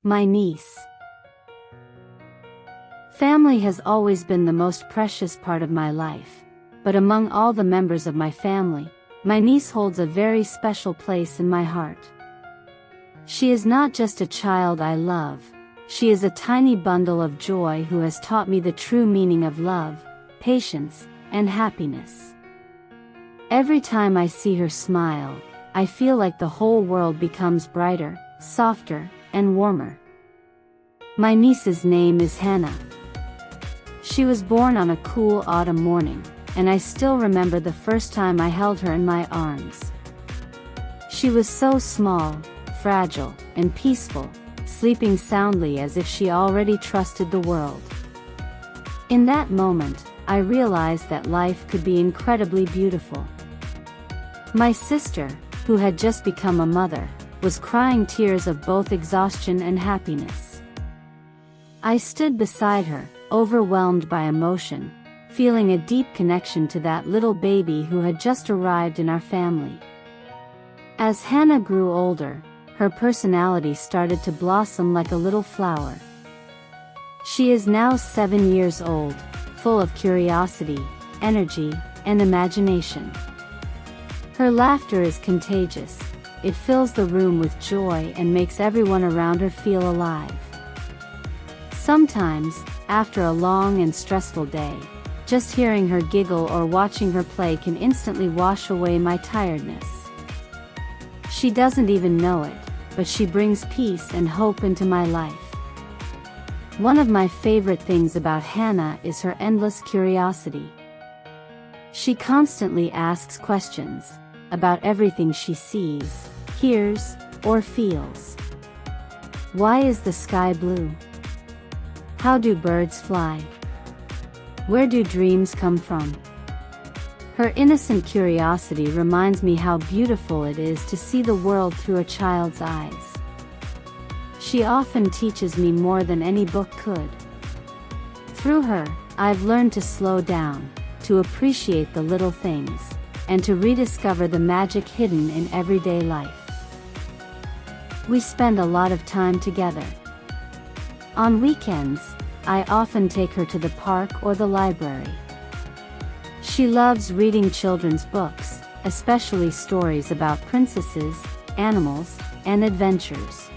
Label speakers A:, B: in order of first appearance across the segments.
A: My niece. Family has always been the most precious part of my life, but among all the members of my family, my niece holds a very special place in my heart. She is not just a child I love, she is a tiny bundle of joy who has taught me the true meaning of love, patience, and happiness. Every time I see her smile, I feel like the whole world becomes brighter, softer, and warmer. My niece's name is Hannah. She was born on a cool autumn morning, and I still remember the first time I held her in my arms. She was so small, fragile, and peaceful, sleeping soundly as if she already trusted the world. In that moment, I realized that life could be incredibly beautiful. My sister, who had just become a mother, was crying tears of both exhaustion and happiness. I stood beside her, overwhelmed by emotion, feeling a deep connection to that little baby who had just arrived in our family. As Hannah grew older, her personality started to blossom like a little flower. She is now 7 years old, full of curiosity, energy, and imagination. Her laughter is contagious. It fills the room with joy and makes everyone around her feel alive. Sometimes, after a long and stressful day, just hearing her giggle or watching her play can instantly wash away my tiredness. She doesn't even know it, but she brings peace and hope into my life. One of my favorite things about Hannah is her endless curiosity. She constantly asks questions about everything she sees, hears, or feels. Why is the sky blue? How do birds fly? Where do dreams come from? Her innocent curiosity reminds me how beautiful it is to see the world through a child's eyes. She often teaches me more than any book could. Through her, I've learned to slow down, to appreciate the little things, and to rediscover the magic hidden in everyday life. We spend a lot of time together. On weekends, I often take her to the park or the library. She loves reading children's books, especially stories about princesses, animals, and adventures.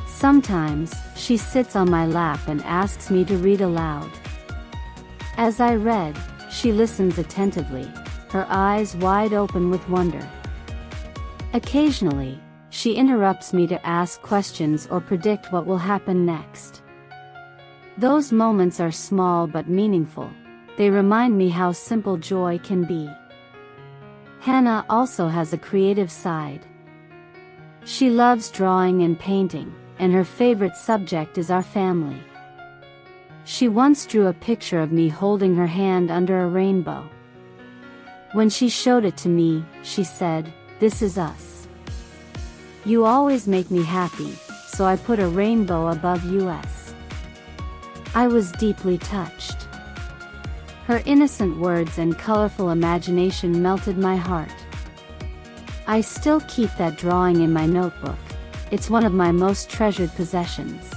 A: Sometimes, she sits on my lap and asks me to read aloud. As I read, she listens attentively, her eyes wide open with wonder. Occasionally, she interrupts me to ask questions or predict what will happen next. Those moments are small but meaningful. They remind me how simple joy can be. Hannah also has a creative side. She loves drawing and painting, and her favorite subject is our family. She once drew a picture of me holding her hand under a rainbow. When she showed it to me, she said, "This is us. You always make me happy, so I put a rainbow above us." I was deeply touched. Her innocent words and colorful imagination melted my heart. I still keep that drawing in my notebook. It's one of my most treasured possessions.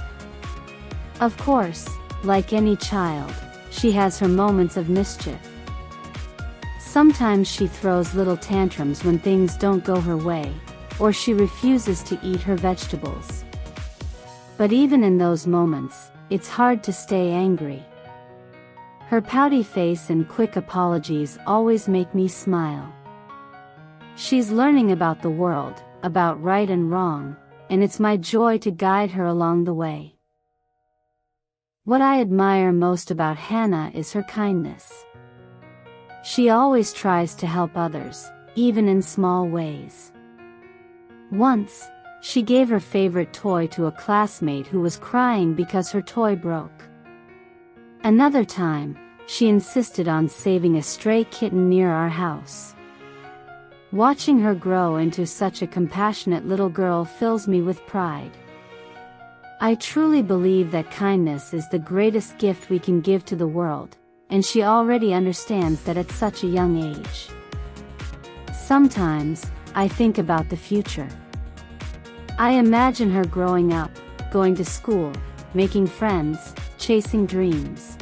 A: Of course, like any child, she has her moments of mischief. Sometimes she throws little tantrums when things don't go her way, or she refuses to eat her vegetables. But even in those moments, it's hard to stay angry. Her pouty face and quick apologies always make me smile. She's learning about the world, about right and wrong, and it's my joy to guide her along the way. What I admire most about Hannah is her kindness. She always tries to help others, even in small ways. Once, she gave her favorite toy to a classmate who was crying because her toy broke. Another time, she insisted on saving a stray kitten near our house. Watching her grow into such a compassionate little girl fills me with pride. I truly believe that kindness is the greatest gift we can give to the world, and she already understands that at such a young age. Sometimes, I think about the future. I imagine her growing up, going to school, making friends, chasing dreams.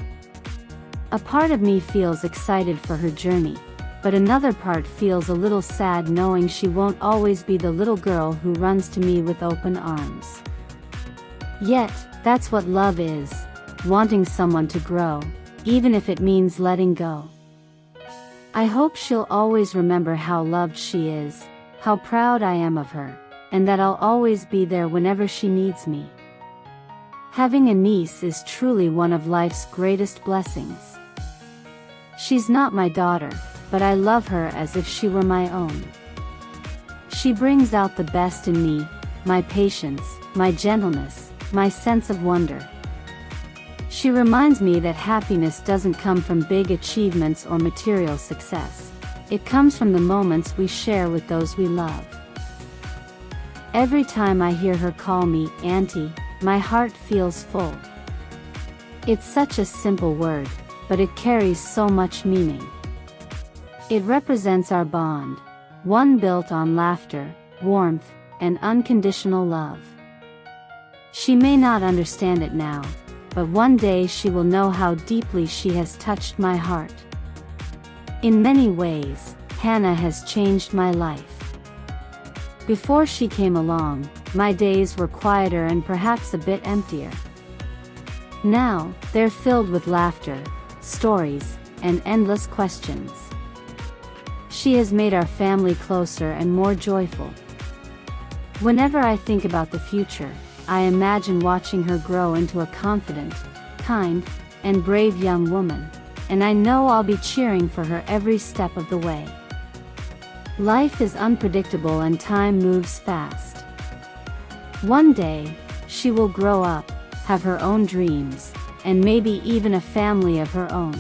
A: A part of me feels excited for her journey, but another part feels a little sad knowing she won't always be the little girl who runs to me with open arms. Yet, that's what love is, wanting someone to grow, even if it means letting go. I hope she'll always remember how loved she is, how proud I am of her, and that I'll always be there whenever she needs me. Having a niece is truly one of life's greatest blessings. She's not my daughter, but I love her as if she were my own. She brings out the best in me, my patience, my gentleness, my sense of wonder. She reminds me that happiness doesn't come from big achievements or material success. It comes from the moments we share with those we love. Every time I hear her call me Auntie, my heart feels full. It's such a simple word, but it carries so much meaning. It represents our bond, one built on laughter, warmth, and unconditional love. She may not understand it now, but one day she will know how deeply she has touched my heart. In many ways, Hannah has changed my life. Before she came along, my days were quieter and perhaps a bit emptier. Now, they're filled with laughter, stories, and endless questions. She has made our family closer and more joyful. Whenever I think about the future, I imagine watching her grow into a confident, kind, and brave young woman, and I know I'll be cheering for her every step of the way. Life is unpredictable and time moves fast. One day, she will grow up, have her own dreams, and maybe even a family of her own.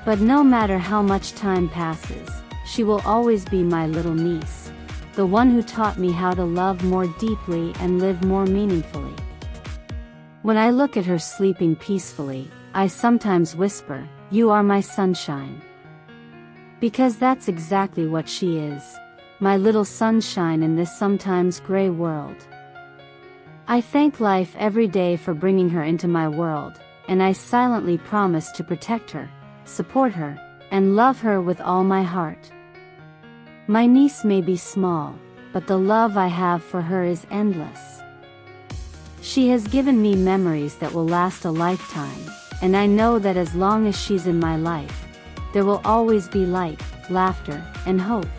A: But no matter how much time passes, she will always be my little niece, the one who taught me how to love more deeply and live more meaningfully. When I look at her sleeping peacefully, I sometimes whisper, "You are my sunshine." Because that's exactly what she is, my little sunshine in this sometimes gray world. I thank life every day for bringing her into my world, and I silently promise to protect her, support her, and love her with all my heart. My niece may be small, but the love I have for her is endless. She has given me memories that will last a lifetime, and I know that as long as she's in my life, there will always be light, laughter, and hope.